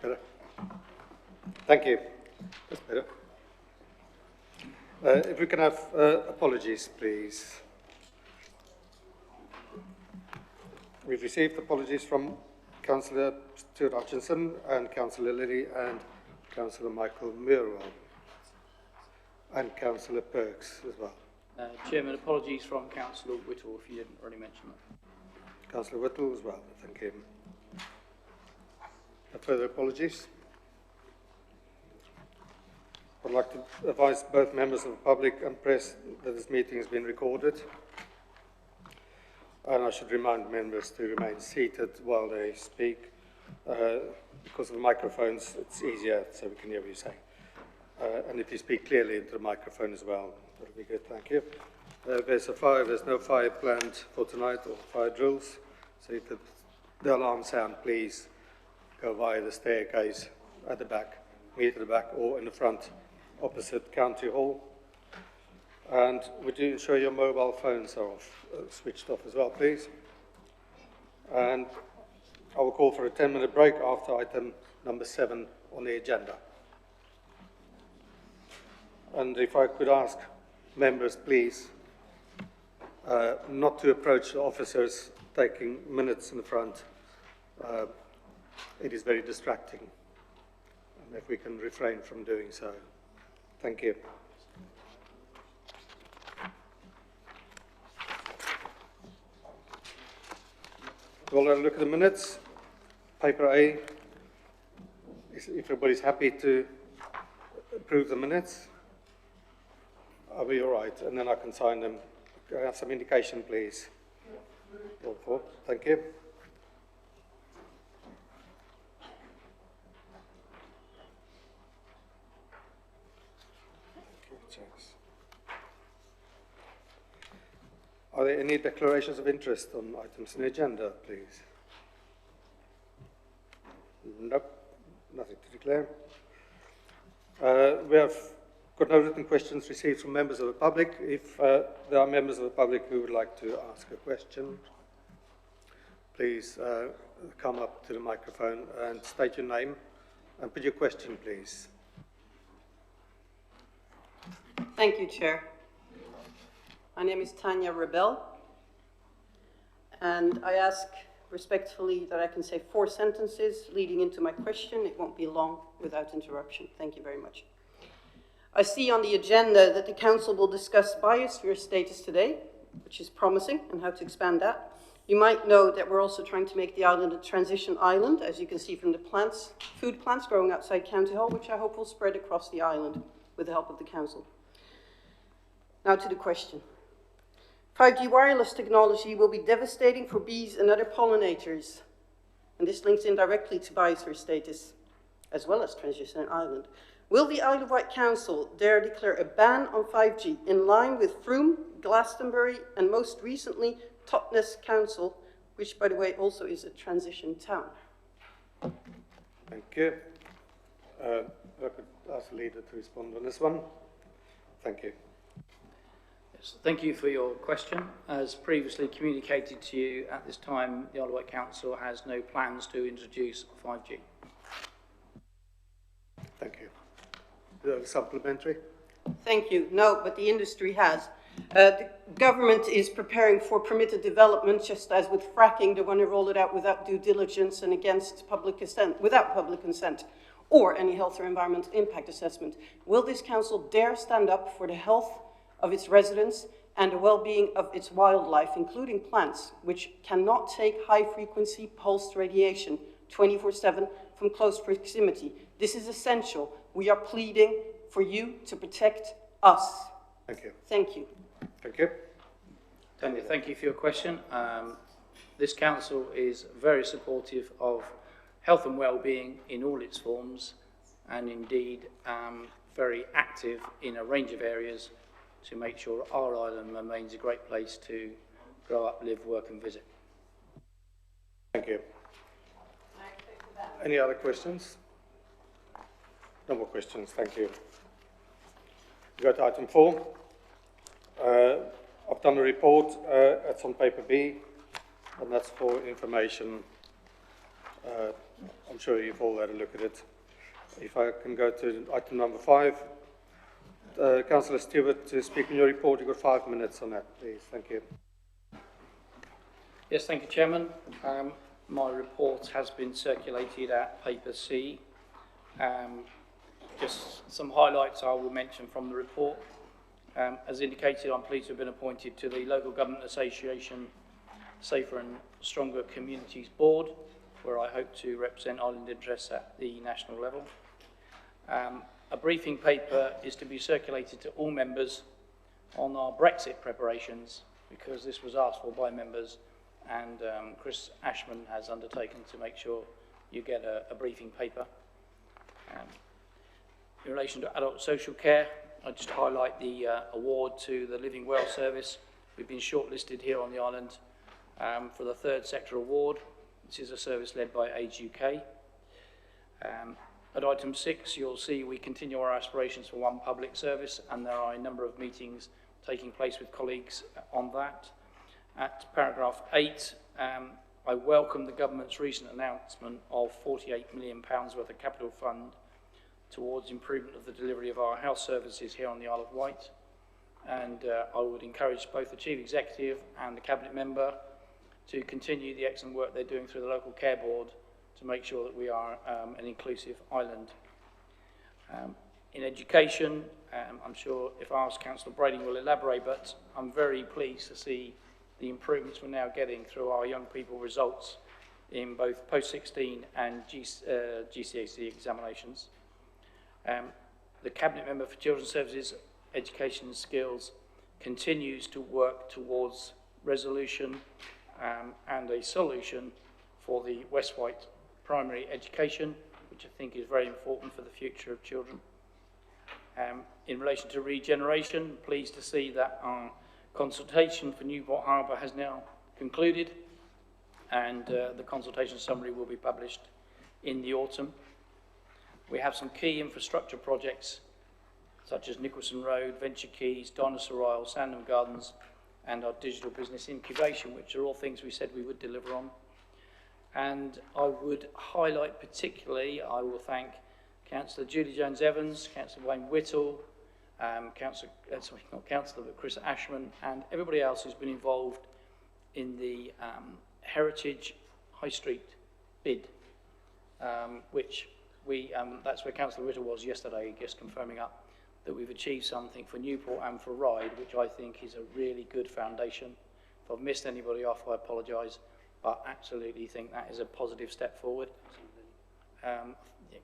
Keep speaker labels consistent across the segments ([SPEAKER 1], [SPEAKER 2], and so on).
[SPEAKER 1] better. Thank you. That's better. If we can have apologies, please. We've received apologies from Councillor Stuart Hutchinson and Councillor Liddy and Councillor Michael Murwell and Councillor Perks as well.
[SPEAKER 2] Chairman, apologies from Councillor Whittle, if you didn't already mention that.
[SPEAKER 1] Councillor Whittle as well, thank you. No further apologies? I'd like to advise both members of the public and press that this meeting has been recorded. And I should remind members to remain seated while they speak. Because of the microphones, it's easier so we can hear what you say. And if you speak clearly into the microphone as well, that'll be good, thank you. There's no fire planned for tonight or fire drills. So if the alarm sound, please go via the staircase at the back, meet at the back or in the front opposite County Hall. And would you ensure your mobile phones are off, switched off as well, please? And I will call for a 10-minute break after item number 7 on the agenda. And if I could ask members, please, not to approach the officers taking minutes in the front. It is very distracting. And if we can refrain from doing so. Thank you. We'll have a look at the minutes. Paper A. If everybody's happy to approve the minutes, I'll be all right, and then I can sign them. Can I have some indication, please? All for. Thank you. Are there any declarations of interest on items on the agenda, please? Nope, nothing to declare. We have got no written questions received from members of the public. If there are members of the public who would like to ask a question, please come up to the microphone and state your name and put your question, please.
[SPEAKER 3] Thank you, Chair. My name is Tanya Rebel, and I ask respectfully that I can say 4 sentences leading into my question. It won't be long without interruption. Thank you very much. I see on the agenda that the Council will discuss Biosphere Status today, which is promising, and how to expand that. You might know that we're also trying to make the island a transition island, as you can see from the plants, food plants growing outside County Hall, which I hope will spread across the island with the help of the Council. Now to the question. 5G wireless technology will be devastating for bees and other pollinators. And this links in directly to Biosphere Status, as well as Transition Island. Will the Isle of Wight Council dare declare a ban on 5G in line with Frome, Glastonbury, and most recently, Totnes Council, which, by the way, also is a transition town?
[SPEAKER 1] Thank you. I could ask the leader to respond on this one. Thank you.
[SPEAKER 2] Thank you for your question. As previously communicated to you, at this time, the Isle of Wight Council has no plans to introduce 5G.
[SPEAKER 1] Thank you. Supplementary?
[SPEAKER 3] Thank you. No, but the industry has. The government is preparing for permitted development, just as with fracking, they want to roll it out without due diligence and against public consent, without public consent, or any health or environmental impact assessment. Will this council dare stand up for the health of its residents and the well-being of its wildlife, including plants, which cannot take high-frequency pulsed radiation 24/7 from close proximity? This is essential. We are pleading for you to protect us.
[SPEAKER 1] Thank you.
[SPEAKER 3] Thank you.
[SPEAKER 1] Thank you.
[SPEAKER 2] Tanya, thank you for your question. This council is very supportive of health and well-being in all its forms, and indeed very active in a range of areas to make sure our island remains a great place to grow up, live, work and visit.
[SPEAKER 1] Thank you. Any other questions? No more questions, thank you. Go to item 4. I've done a report, it's on paper B, and that's for information I'm sure you've all had a look at it. If I can go to item number 5. Councillor Stewart, to speak on your report, you've got 5 minutes on that, please. Thank you.
[SPEAKER 2] Yes, thank you, Chairman. My report has been circulated at paper C. Just some highlights I will mention from the report. As indicated, I'm pleased to have been appointed to the Local Government Association Safer and Stronger Communities Board, where I hope to represent island interests at the national level. A briefing paper is to be circulated to all members on our Brexit preparations, because this was asked for by members, and Chris Ashman has undertaken to make sure you get a briefing paper. In relation to adult social care, I'd just highlight the award to the Living Well service. We've been shortlisted here on the island for the 3rd sector award. This is a service led by Age UK. At item 6, you'll see we continue our aspirations for one public service, and there are a number of meetings taking place with colleagues on that. At paragraph 8, I welcome the government's recent announcement of £48 million worth of capital fund towards improvement of the delivery of our health services here on the Isle of Wight. And I would encourage both the Chief Executive and the Cabinet Member to continue the excellent work they're doing through the Local Care Board to make sure that we are an inclusive island. In education, I'm sure if asked, Councillor Brady will elaborate, but I'm very pleased to see the improvements we're now getting through our young people results in both post-16 and GCSE examinations. The Cabinet Member for Children's Services, Education and Skills continues to work towards resolution and a solution for the West Wight primary education, which I think is very important for the future of children. In relation to regeneration, pleased to see that our consultation for Newport Harbour has now concluded, and the consultation summary will be published in the autumn. We have some key infrastructure projects such as Nicholson Road, Venture Quays, Dinosaur Isle, Sandham Gardens, and our digital business incubation, which are all things we said we would deliver on. And I would highlight particularly, I will thank Councillor Julie Jones-Evans, Councillor Wayne Whittle, Chris Ashman, and everybody else who's been involved in the Heritage High Street bid, which that's where Councillor Whittle was yesterday, just confirming up that we've achieved something for Newport and for Ryde, which I think is a really good foundation. If I've missed anybody off, I apologise, but absolutely think that is a positive step forward.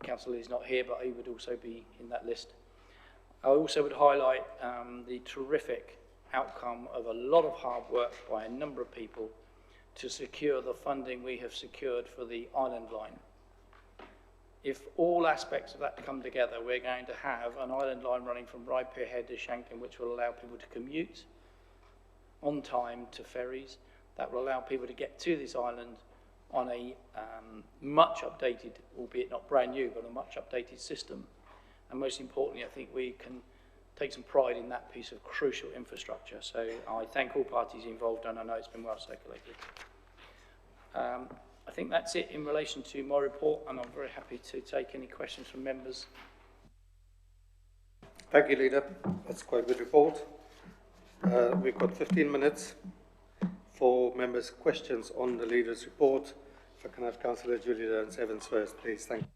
[SPEAKER 2] Councillor Lee's not here, but he would also be in that list. I also would highlight the terrific outcome of a lot of hard work by a number of people to secure the funding we have secured for the Island Line. If all aspects of that come together, we're going to have an island line running from Ryde Pier Head to Shanklin, which will allow people to commute on time to ferries. That will allow people to get to this island on a much updated, albeit not brand new, but a much updated system. And most importantly, I think we can take some pride in that piece of crucial infrastructure. So I thank all parties involved, and I know it's been well circulated. I think that's it in relation to my report, and I'm very happy to take any questions from members.
[SPEAKER 1] Thank you, Leader. That's quite a good report. We've got 15 minutes for members' questions on the Leader's report. If I can have Councillor Julie Jones-Evans first, please. Thank you.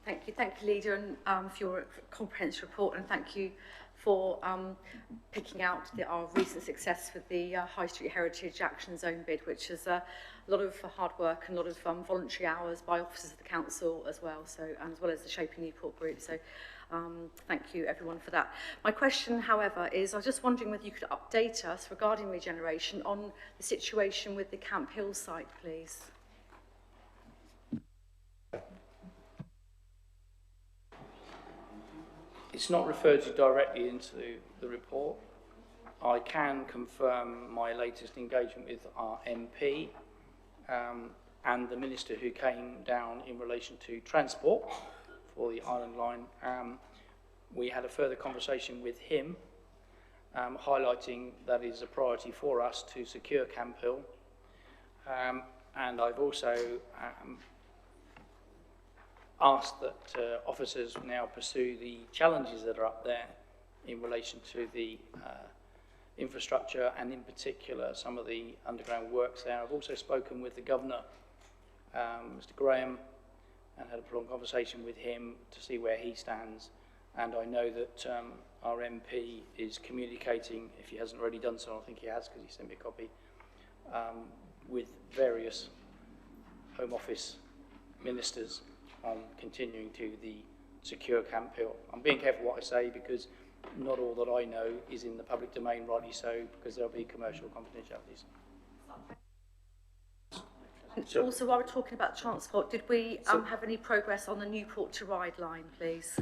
[SPEAKER 4] Thank you, Leader, and for your comprehensive report, and thank you for picking out our recent success with the High Street Heritage Action Zone bid, which is a lot of hard work and a lot of voluntary hours by officers of the council as well, and as well as the Shaping Newport group. So thank you everyone for that. My question, however, is I was just wondering whether you could update us regarding regeneration on the situation with the Camp Hill site, please.
[SPEAKER 2] It's not referred to directly into the report. I can confirm my latest engagement with our MP and the Minister who came down in relation to transport for the Island Line. We had a further conversation with him, highlighting that it is a priority for us to secure Camp Hill. and I've also asked that officers now pursue the challenges that are up there in relation to the infrastructure and in particular some of the underground works there. I've also spoken with the Governor, Mr Graham, and had a prolonged conversation with him to see where he stands, and I know that our MP is communicating, if he hasn't already done so, I think he has because he sent me a copy, with various Home Office ministers on continuing to the secure Camp Hill. I'm being careful what I say because not all that I know is in the public domain, rightly so, because there'll be commercial confidentialities.
[SPEAKER 4] And also, while we're talking about transport, did we have any progress on the Newport to Ryde line, please?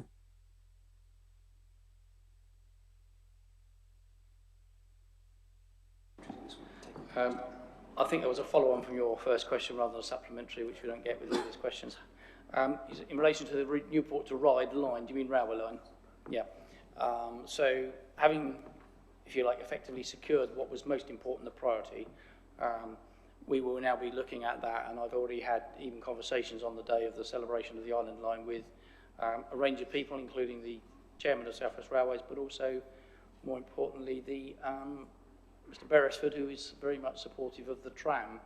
[SPEAKER 2] I think there was a follow-on from your first question rather than a supplementary, which we don't get with all these questions. In relation to the Newport to Ryde line, do you mean railway line? Yeah. So having, if you like, effectively secured what was most important, the priority, we will now be looking at that, and I've already had even conversations on the day of the celebration of the Island Line with a range of people, including the chairman of South West Railways, but also, more importantly, the Mr Beresford, who is very much supportive of the tram.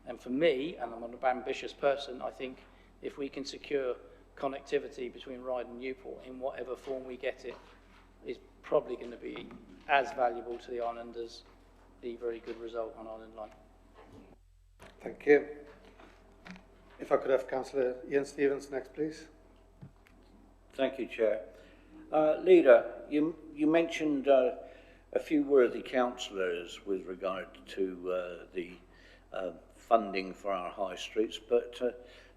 [SPEAKER 2] And for me, and I'm an ambitious person, I think if we can secure connectivity between Ryde and Newport in whatever form we get it, is probably going to be as valuable to the island as the very good result on Island Line.
[SPEAKER 1] Thank you. If I could have Councillor Ian Stevens next, please.
[SPEAKER 5] Thank you, Chair. Leader, you mentioned a few worthy councillors with regard to the funding for our high streets, but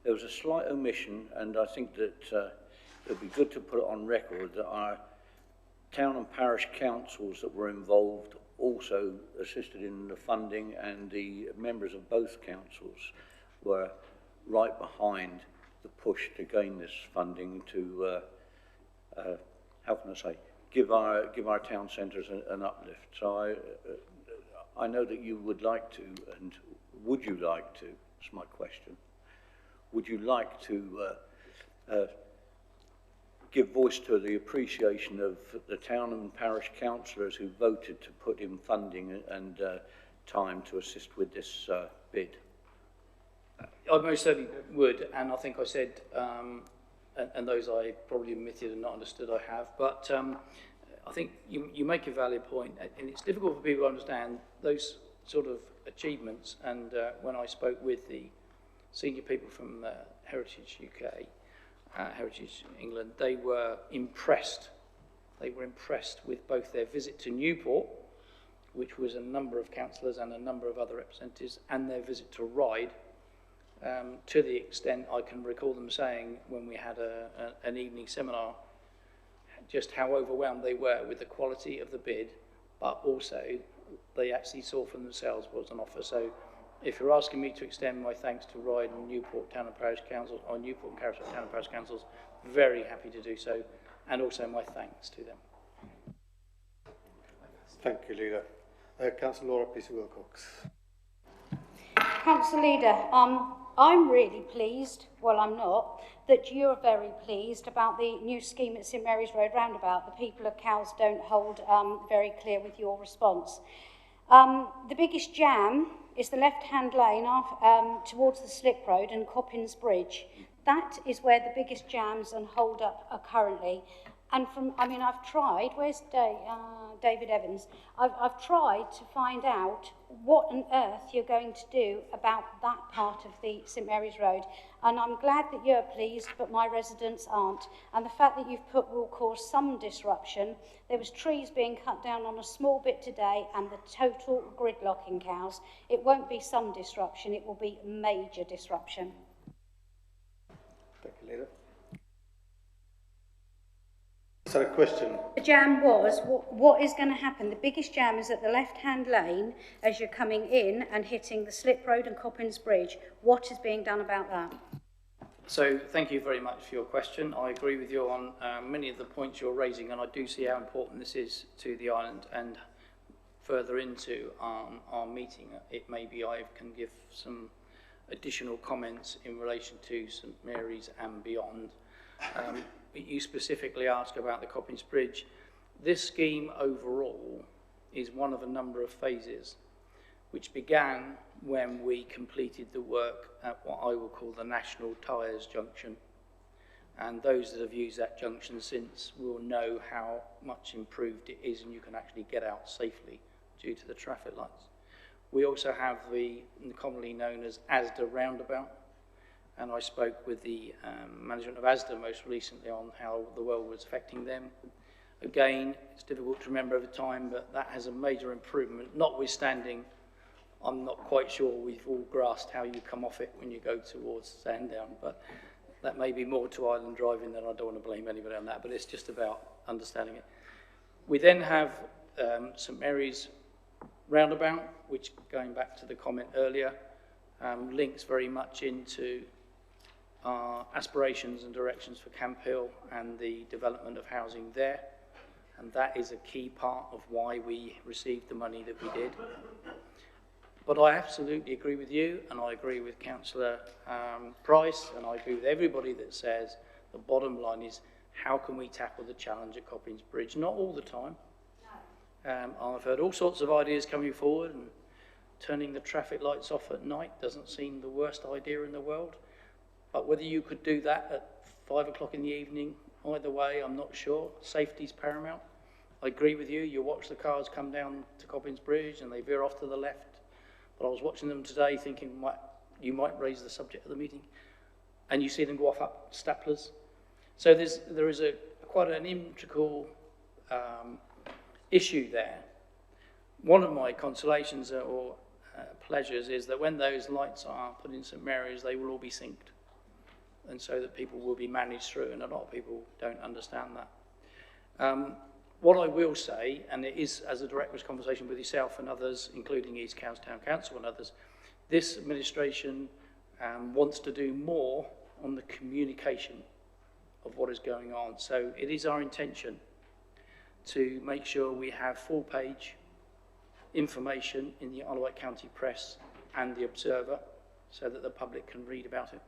[SPEAKER 5] there was a slight omission, and I think that it would be good to put it on record that our town and parish councils that were involved also assisted in the funding, and the members of both councils were right behind the push to gain this funding to, how can I say, give our town centres an uplift. So I know that you would like to, and would you like to, is my question, would you like to give voice to the appreciation of the town and parish councillors who voted to put in funding and time to assist with this bid?
[SPEAKER 2] I most certainly would, and I think I said, and those I probably admitted and not understood I have, but I think you make a valid point, and it's difficult for people to understand those sort of achievements, and when I spoke with the senior people from Heritage UK, Heritage England, they were impressed. They were impressed with both their visit to Newport, which was a number of councillors and a number of other representatives, and their visit to Ryde, to the extent I can recall them saying when we had an evening seminar, just how overwhelmed they were with the quality of the bid, but also they actually saw for themselves what was on offer. So if you're asking me to extend my thanks to Ryde and Newport Town and Parish Council, or Newport and Carrisford Town and Parish Councils, very happy to do so, and also my thanks to them.
[SPEAKER 1] Thank you, Leader. Councillor Laura Peace-Wilcox.
[SPEAKER 6] Councillor Leader, I'm really pleased, well I'm not, that you're very pleased about the new scheme at St Mary's Road Roundabout. The people of Cowes don't hold very clear with your response. The biggest jam is the left-hand lane towards the slip road and Coppins Bridge. That is where the biggest jams and hold-up are currently. And I've tried, where's David Evans? I've tried to find out what on earth you're going to do about that part of the St Mary's Road. And I'm glad that you're pleased, but my residents aren't. And the fact that you've put will cause some disruption. There was trees being cut down on a small bit today and the total gridlock in Cowes. It won't be some disruption, it will be major disruption.
[SPEAKER 1] Thank you, Leader. So a question.
[SPEAKER 6] The jam was, what is going to happen? The biggest jam is at the left-hand lane as you're coming in and hitting the slip road and Coppins Bridge. What is being done about that?
[SPEAKER 2] So thank you very much for your question. I agree with you on many of the points you're raising, and I do see how important this is to the island. And further into our meeting, it may be I can give some additional comments in relation to St Mary's and beyond. But you specifically ask about the Coppins Bridge. This scheme overall is one of a number of phases, which began when we completed the work at what I will call the National Tyres Junction. And those that have used that junction since will know how much improved it is, and you can actually get out safely due to the traffic lights. We also have the commonly known as Asda Roundabout, and I spoke with the management of Asda most recently on how the world was affecting them. Again, it's difficult to remember over time, but that has a major improvement, notwithstanding I'm not quite sure we've all grasped how you come off it when you go towards Sandown, but that may be more to island driving than I don't want to blame anybody on that, but it's just about understanding it. We then have St Mary's Roundabout, which, going back to the comment earlier, links very much into our aspirations and directions for Camp Hill and the development of housing there. And that is a key part of why we received the money that we did. But I absolutely agree with you, and I agree with Councillor Price, and I agree with everybody that says the bottom line is how can we tackle the challenge at Coppins Bridge? Not all the time. I've heard all sorts of ideas coming forward, and turning the traffic lights off at night doesn't seem the worst idea in the world. But whether you could do that at 5 o'clock in the evening, either way, I'm not sure. Safety's paramount. I agree with you. You watch the cars come down to Coppins Bridge and they veer off to the left. But I was watching them today thinking you might raise the subject of the meeting, and you see them go off up staplers. So there is quite an integral issue there. One of my consolations or pleasures is that when those lights are put in St Mary's, they will all be synced, and so that people will be managed through, and a lot of people don't understand that. What I will say, and it is as a direct conversation with yourself and others, including East Cowes Town Council and others, this administration wants to do more on the communication of what is going on. So it is our intention to make sure we have full-page information in the Isle of Wight County Press and the Observer so that the public can read about it.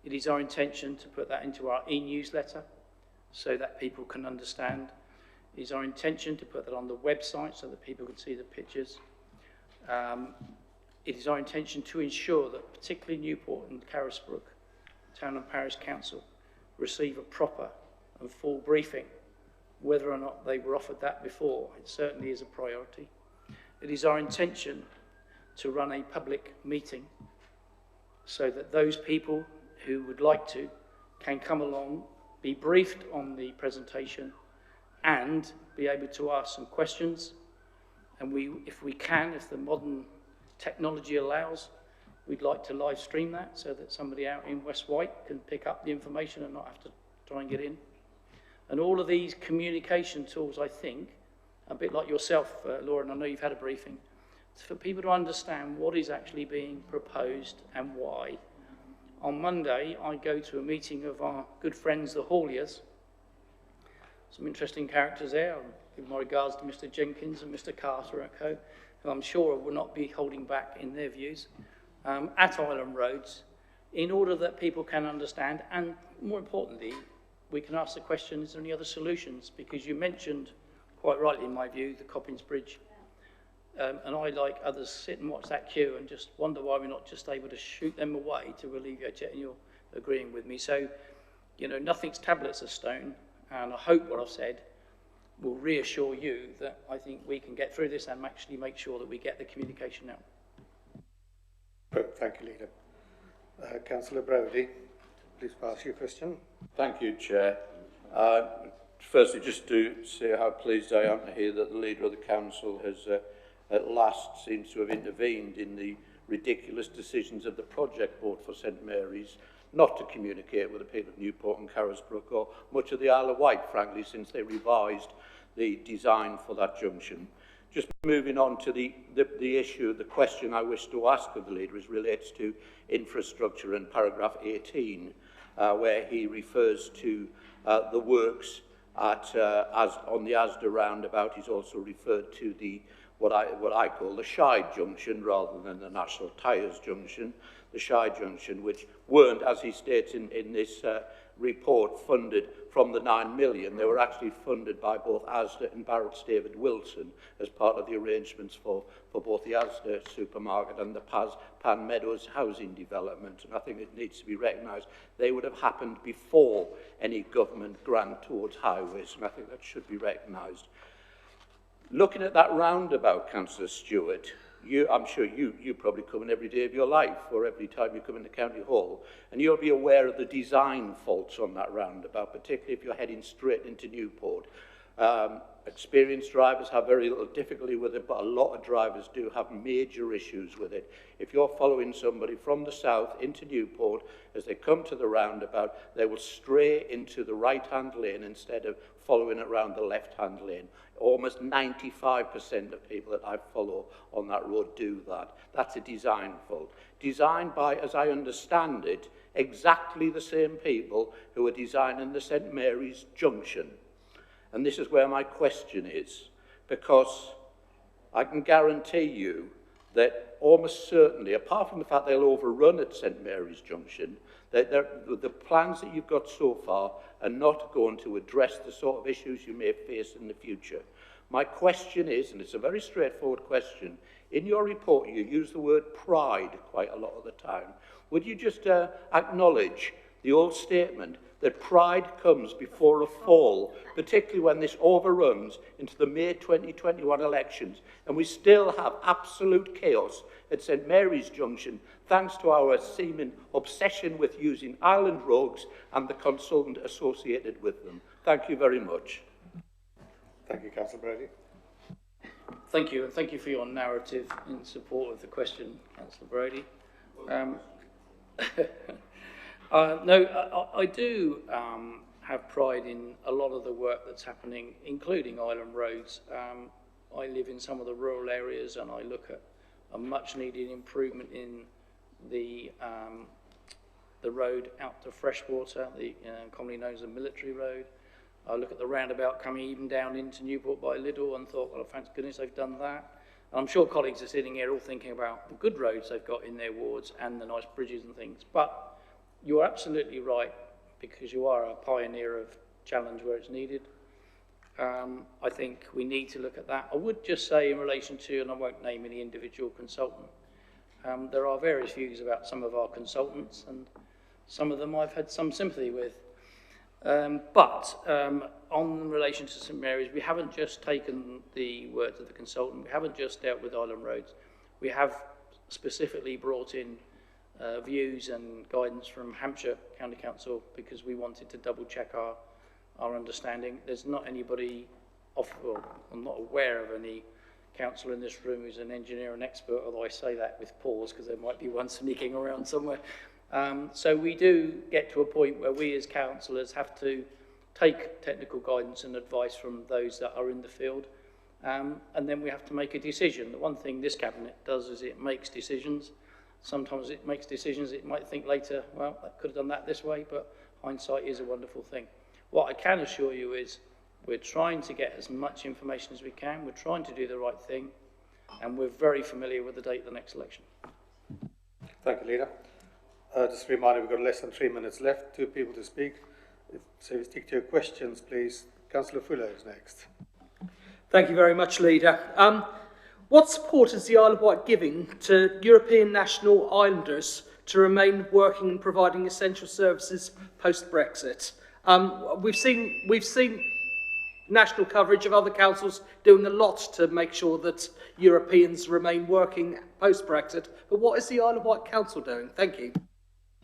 [SPEAKER 2] It is our intention to put that into our e-newsletter so that people can understand. It is our intention to put that on the website so that people can see the pictures. It is our intention to ensure that particularly Newport and Carisbrooke Town and Parish Council receive a proper and full briefing, whether or not they were offered that before. It certainly is a priority. It is our intention to run a public meeting so that those people who would like to can come along, be briefed on the presentation, and be able to ask some questions. And if the modern technology allows, we'd like to live stream that so that somebody out in West Wight can pick up the information and not have to try and get in. And all of these communication tools, I think, a bit like yourself, Laura, and I know you've had a briefing, for people to understand what is actually being proposed and why. On Monday, I go to a meeting of our good friends, the Hauliers. Some interesting characters there. I'll give my regards to Mr. Jenkins and Mr. Carter and co, who I'm sure will not be holding back in their views, at Island Roads, in order that people can understand, and more importantly, we can ask the question, is there any other solutions? Because you mentioned, quite rightly in my view, the Coppins Bridge. And I, like others, sit and watch that queue and just wonder why we're not just able to shoot them away to alleviate it, and you're agreeing with me. So, you know, nothing's tablets of stone, and I hope what I've said will reassure you that I think we can get through this and actually make sure that we get the communication out.
[SPEAKER 1] Thank you, Leader. Councillor Brody, please pass your question.
[SPEAKER 7] Thank you, Chair. Firstly, just to say how pleased I am to hear that the Leader of the Council has at last seems to have intervened in the ridiculous decisions of the project board for St Mary's not to communicate with the people of Newport and Carisbrooke, or much of the Isle of Wight, frankly, since they revised the design for that junction. Just moving on to the issue, the question I wish to ask of the Leader relates to infrastructure in paragraph 18, where he refers to the works on the Asda Roundabout. He's also referred to the what I call the Shy Junction rather than the National Tyres Junction, the Shy Junction, which weren't, as he states in this report, funded from the 9 million. They were actually funded by both Asda and Barrett's David Wilson as part of the arrangements for both the Asda supermarket and the Pan Meadows housing development. And I think it needs to be recognised they would have happened before any government grant towards highways, and I think that should be recognised. Looking at that roundabout, Councillor Stewart, I'm sure you probably come in every day of your life or every time you come into County Hall, and you'll be aware of the design faults on that roundabout, particularly if you're heading straight into Newport. Experienced drivers have very little difficulty with it, but a lot of drivers do have major issues with it. If you're following somebody from the south into Newport, as they come to the roundabout, they will stray into the right-hand lane instead of following it around the left-hand lane. Almost 95% of people that I follow on that road do that. That's a design fault. Designed by, as I understand it, exactly the same people who are designing the St Mary's Junction. And this is where my question is, because I can guarantee you that almost certainly, apart from the fact they'll overrun at St Mary's Junction, that the plans that you've got so far are not going to address the sort of issues you may face in the future. My question is, and it's a very straightforward question, in your report you use the word pride quite a lot of the time. Would you just acknowledge the old statement that pride comes before a fall, particularly when this overruns into the May 2021 elections, and we still have absolute chaos at St Mary's Junction, thanks to our seeming obsession with using island rogues and the consultant associated with them. Thank you very much.
[SPEAKER 1] Thank you, Councillor Brady.
[SPEAKER 2] Thank you, and thank you for your narrative in support of the question, Councillor Brady. No, I do have pride in a lot of the work that's happening, including island roads. I live in some of the rural areas, and I look at a much-needed improvement in the road out to Freshwater, commonly known as the military road. I look at the roundabout coming even down into Newport by Liddell and thought, well, thank goodness they've done that. And I'm sure colleagues are sitting here all thinking about the good roads they've got in their wards and the nice bridges and things. But you're absolutely right, because you are a pioneer of challenge where it's needed. I think we need to look at that. I would just say in relation to, and I won't name any individual consultant, there are various views about some of our consultants, and some of them I've had some sympathy with. But on relation to St Mary's, we haven't just taken the words of the consultant, we haven't just dealt with island roads, we have specifically brought in views and guidance from Hampshire County Council, because we wanted to double check our understanding. There's not anybody well, I'm not aware of any councillor in this room who's an engineer and expert, although I say that with pause because there might be one sneaking around somewhere. So we do get to a point where we as councillors have to take technical guidance and advice from those that are in the field, and then we have to make a decision. The one thing this cabinet does is it makes decisions. Sometimes it makes decisions, it might think later, well, I could have done that this way, but hindsight is a wonderful thing. What I can assure you is we're trying to get as much information as we can, we're trying to do the right thing, and we're very familiar with the date of the next election.
[SPEAKER 1] Thank you, Leader. Just a reminder, we've got less than 3 minutes left, 2 people to speak. So if you stick to your questions, please. Councillor Fuller is next.
[SPEAKER 8] Thank you very much, Leader. What support is the Isle of Wight giving to European national islanders to remain working and providing essential services post-Brexit? We've seen national coverage of other councils doing a lot to make sure that Europeans remain working post-Brexit, but what is the Isle of Wight Council doing? Thank you.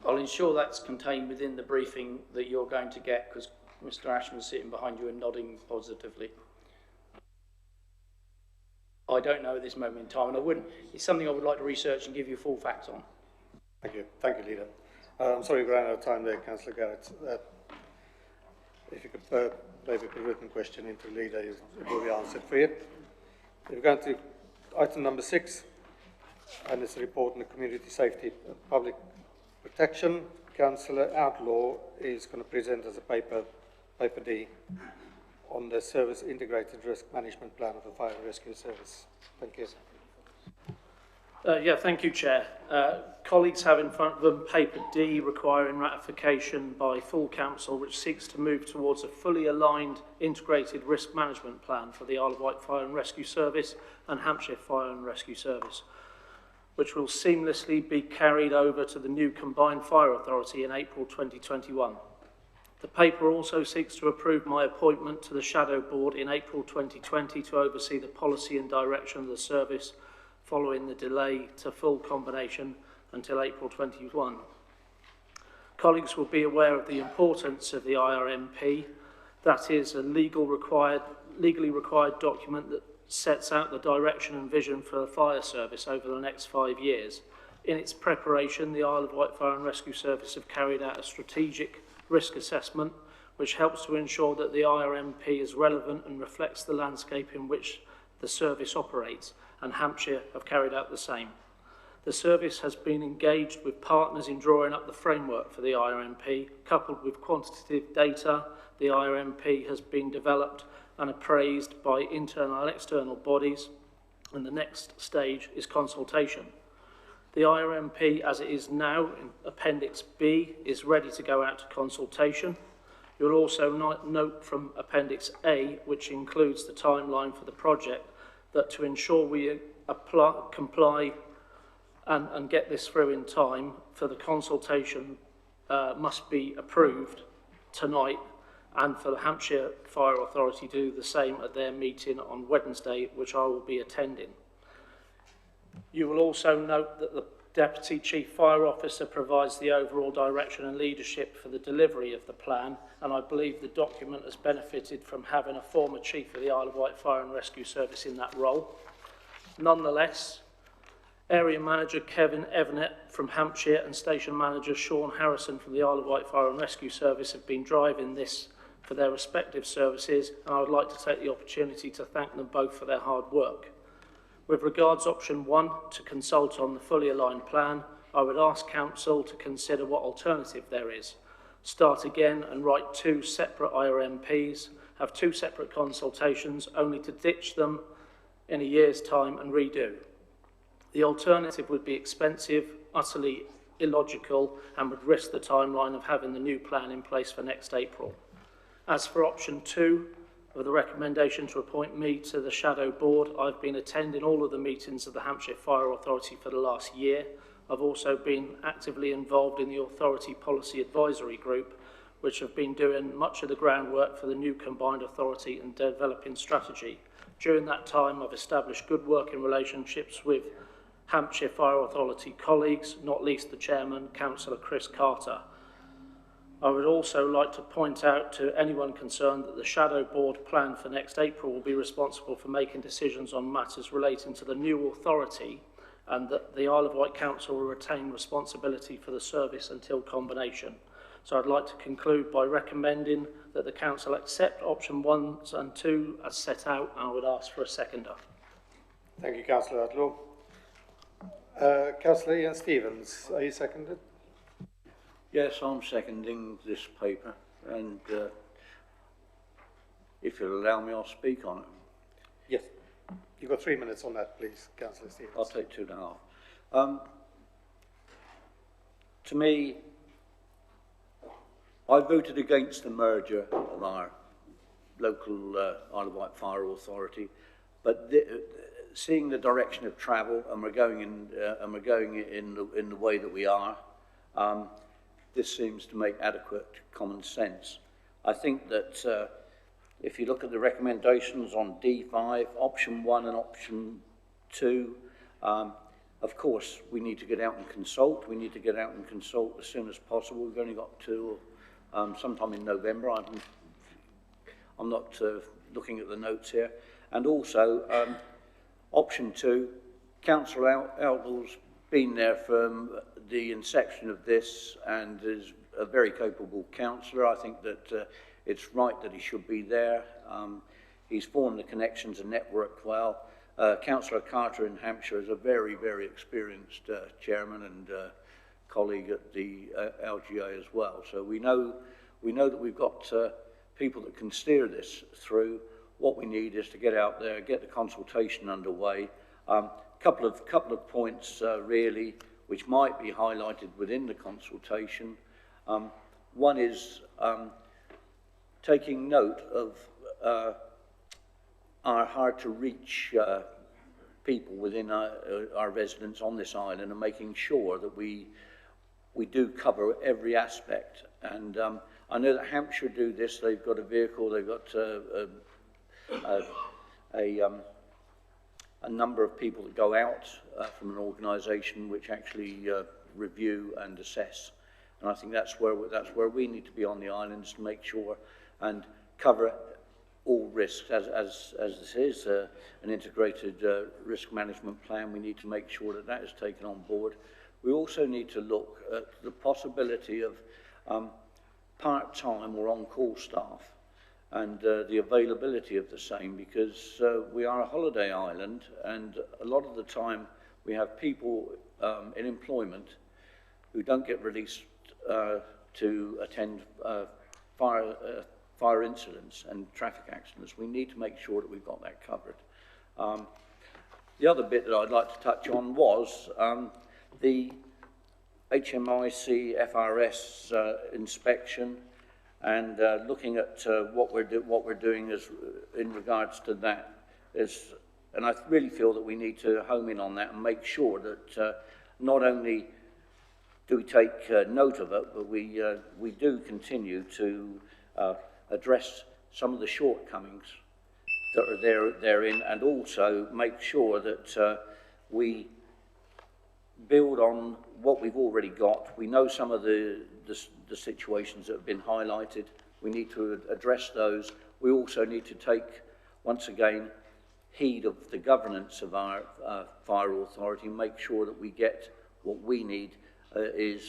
[SPEAKER 2] I'll ensure that's contained within the briefing that you're going to get, because Mr Ashman's sitting behind you and nodding positively. I don't know at this moment in time, and it's something I would like to research and give you full facts on.
[SPEAKER 1] Thank you, Leader. I'm sorry we ran out of time there, Councillor Garrett. If you could maybe put a written question into Leader, it will be answered for you. We're going to item number 6, and it's a report on the community safety and public protection. Councillor Outlaw is going to present as a paper D on the Service Integrated Risk Management Plan of the Fire and Rescue Service. Thank you.
[SPEAKER 9] Yeah, thank you, Chair. Colleagues have in front of them paper D requiring ratification by full council, which seeks to move towards a fully aligned integrated risk management plan for the Isle of Wight Fire and Rescue Service and Hampshire Fire and Rescue Service, which will seamlessly be carried over to the new Combined Fire Authority in April 2021. The paper also seeks to approve my appointment to the Shadow Board in April 2020 to oversee the policy and direction of the service following the delay to full combination until April 21. Colleagues will be aware of the importance of the IRMP. That is a legally required document that sets out the direction and vision for the fire service over the next 5 years. In its preparation, the Isle of Wight Fire and Rescue Service have carried out a strategic risk assessment which helps to ensure that the IRMP is relevant and reflects the landscape in which the service operates, and Hampshire have carried out the same. The service has been engaged with partners in drawing up the framework for the IRMP. Coupled with quantitative data, the IRMP has been developed and appraised by internal and external bodies, and the next stage is consultation. The IRMP, as it is now in Appendix B, is ready to go out to consultation. You'll also note from Appendix A, which includes the timeline for the project, that to ensure we comply and get this through in time for the consultation must be approved tonight, and for the Hampshire Fire Authority to do the same at their meeting on Wednesday, which I will be attending. You will also note that the Deputy Chief Fire Officer provides the overall direction and leadership for the delivery of the plan, and I believe the document has benefited from having a former Chief of the Isle of Wight Fire and Rescue Service in that role. Nonetheless, Area Manager Kevin Evnett from Hampshire and Station Manager Sean Harrison from the Isle of Wight Fire and Rescue Service have been driving this for their respective services, and I would like to take the opportunity to thank them both for their hard work. With regards option 1, to consult on the fully aligned plan, I would ask Council to consider what alternative there is. Start again and write 2 separate IRMPs, have 2 separate consultations, only to ditch them in a year's time and redo. The alternative would be expensive, utterly illogical, and would risk the timeline of having the new plan in place for next April. As for option 2, of the recommendation to appoint me to the Shadow Board, I've been attending all of the meetings of the Hampshire Fire Authority for the last year. I've also been actively involved in the Authority Policy Advisory Group, which have been doing much of the groundwork for the new combined authority and developing strategy. During that time, I've established good working relationships with Hampshire Fire Authority colleagues, not least the Chairman, Councillor Chris Carter. I would also like to point out to anyone concerned that the Shadow Board plan for next April will be responsible for making decisions on matters relating to the new authority, and that the Isle of Wight Council will retain responsibility for the service until combination. So I'd like to conclude by recommending that the Council accept option 1 and 2 as set out, and I would ask for a seconder.
[SPEAKER 1] Thank you, Councillor Outlaw. Councillor Ian Stevens, are you seconded?
[SPEAKER 5] Yes, I'm seconding this paper, and if you'll allow me, I'll speak on it.
[SPEAKER 1] Yes. You've got 3 minutes on that, please, Councillor Stevens.
[SPEAKER 5] I'll take 2.5. To me, I voted against the merger of our local Isle of Wight Fire Authority, but seeing the direction of travel, and we're going in the way that we are, this seems to make adequate common sense. I think that if you look at the recommendations on D5, option 1 and option 2, of course, we need to get out and consult. We need to get out and consult as soon as possible. We've only got to sometime in November. I'm not looking at the notes here. And also, option 2, Councillor Outlaw's been there from the inception of this and is a very capable councillor. I think that it's right that he should be there. He's formed the connections and networked well. Councillor Carter in Hampshire is a very, very experienced chairman and colleague at the LGA as well. So we know that we've got people that can steer this through. What we need is to get out there, get the consultation underway. Couple of points really, which might be highlighted within the consultation. One is taking note of our hard-to-reach people within our residents on this island, and making sure that we do cover every aspect. And I know that Hampshire do this. They've got a vehicle. They've got a number of people that go out from an organisation which actually review and assess. And I think that's where we need to be on the islands, to make sure and cover all risks. As this is an integrated risk management plan, we need to make sure that that is taken on board. We also need to look at the possibility of part-time or on-call staff, and the availability of the same, because we are a holiday island, and a lot of the time we have people in employment who don't get released to attend fire incidents and traffic accidents. We need to make sure that we've got that covered. The other bit that I'd like to touch on was the Hmrc FRS inspection, and looking at what we're doing in regards to that is, and I really feel that we need to home in on that and make sure that not only do we take note of it, but we do continue to address some of the shortcomings that are therein, and also make sure that we build on what we've already got. We know some of the situations that have been highlighted. We need to address those. We also need to take, once again, heed of the governance of our fire authority, make sure that we get what we need is